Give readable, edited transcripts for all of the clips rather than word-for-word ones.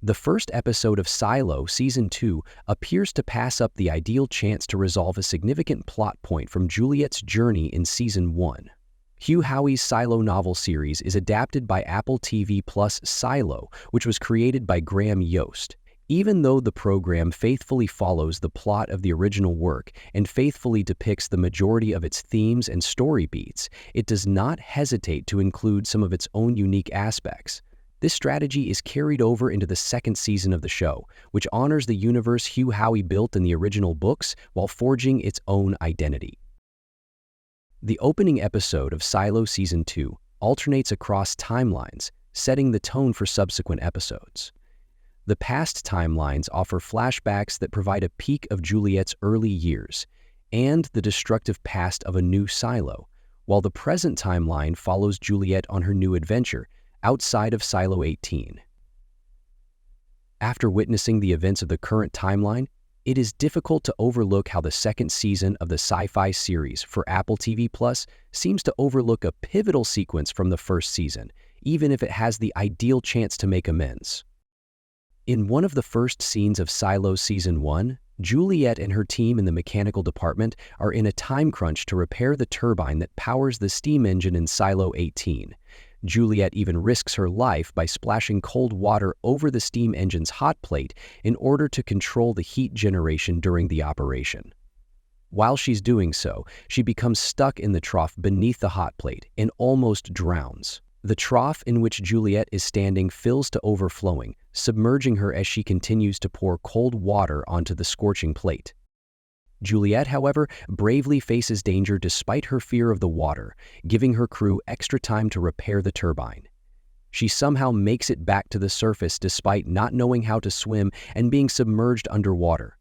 The first episode of Silo Season 2 appears to pass up the ideal chance to resolve a significant plot point from Juliette's journey in Season 1. Hugh Howey's Silo novel series is adapted by Apple TV Plus Silo, which was created by Graham Yost. Even though the program faithfully follows the plot of the original work and faithfully depicts the majority of its themes and story beats, it does not hesitate to include some of its own unique aspects. This strategy is carried over into the second season of the show, which honors the universe Hugh Howey built in the original books while forging its own identity. The opening episode of Silo Season 2 alternates across timelines, setting the tone for subsequent episodes. The past timelines offer flashbacks that provide a peek of Juliette's early years and the destructive past of a new Silo, while the present timeline follows Juliette on her new adventure outside of Silo 18. After witnessing the events of the current timeline, it is difficult to overlook how the second season of the sci-fi series for Apple TV Plus seems to overlook a pivotal sequence from the first season, even if it has the ideal chance to make amends. In one of the first scenes of Silo Season 1, Juliette and her team in the mechanical department are in a time crunch to repair the turbine that powers the steam engine in Silo 18. Juliette even risks her life by splashing cold water over the steam engine's hot plate in order to control the heat generation during the operation. While she's doing so, she becomes stuck in the trough beneath the hot plate and almost drowns. The trough in which Juliette is standing fills to overflowing, submerging her as she continues to pour cold water onto the scorching plate. Juliette, however, bravely faces danger despite her fear of the water, giving her crew extra time to repair the turbine. She somehow makes it back to the surface despite not knowing how to swim and being submerged underwater.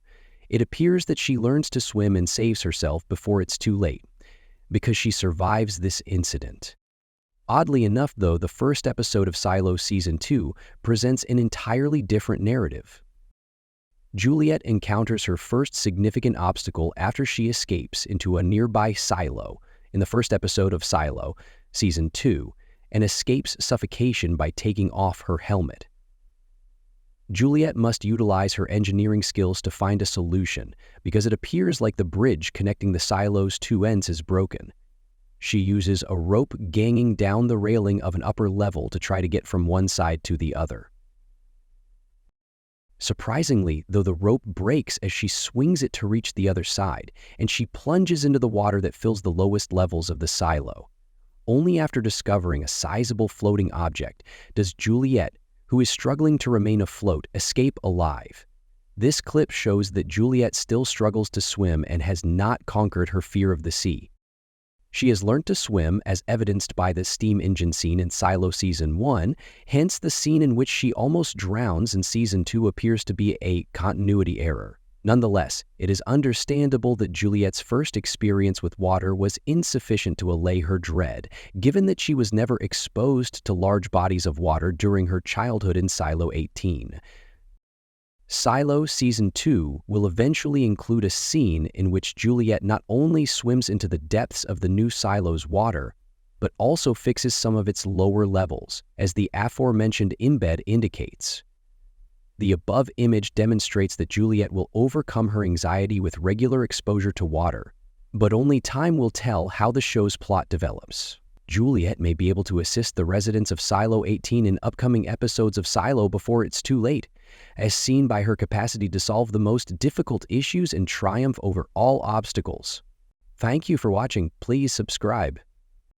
It appears that she learns to swim and saves herself before it's too late, because she survives this incident. Oddly enough, though, the first episode of Silo Season 2 presents an entirely different narrative. Juliette encounters her first significant obstacle after she escapes into a nearby silo in the first episode of Silo, Season 2, and escapes suffocation by taking off her helmet. Juliette must utilize her engineering skills to find a solution because it appears like the bridge connecting the silo's two ends is broken. She uses a rope ganging down the railing of an upper level to try to get from one side to the other. Surprisingly, though, the rope breaks as she swings it to reach the other side, and she plunges into the water that fills the lowest levels of the silo. Only after discovering a sizable floating object does Juliette, who is struggling to remain afloat, escape alive. This clip shows that Juliette still struggles to swim and has not conquered her fear of the sea. She has learned to swim, as evidenced by the steam engine scene in Silo Season 1, hence the scene in which she almost drowns in Season 2 appears to be a continuity error. Nonetheless, it is understandable that Juliette's first experience with water was insufficient to allay her dread, given that she was never exposed to large bodies of water during her childhood in Silo 18. Silo Season 2 will eventually include a scene in which Juliette not only swims into the depths of the new silo's water, but also fixes some of its lower levels, as the aforementioned embed indicates. The above image demonstrates that Juliette will overcome her anxiety with regular exposure to water, but only time will tell how the show's plot develops. Juliette may be able to assist the residents of Silo 18 in upcoming episodes of Silo before it's too late, as seen by her capacity to solve the most difficult issues and triumph over all obstacles. Thank you for watching. Please subscribe.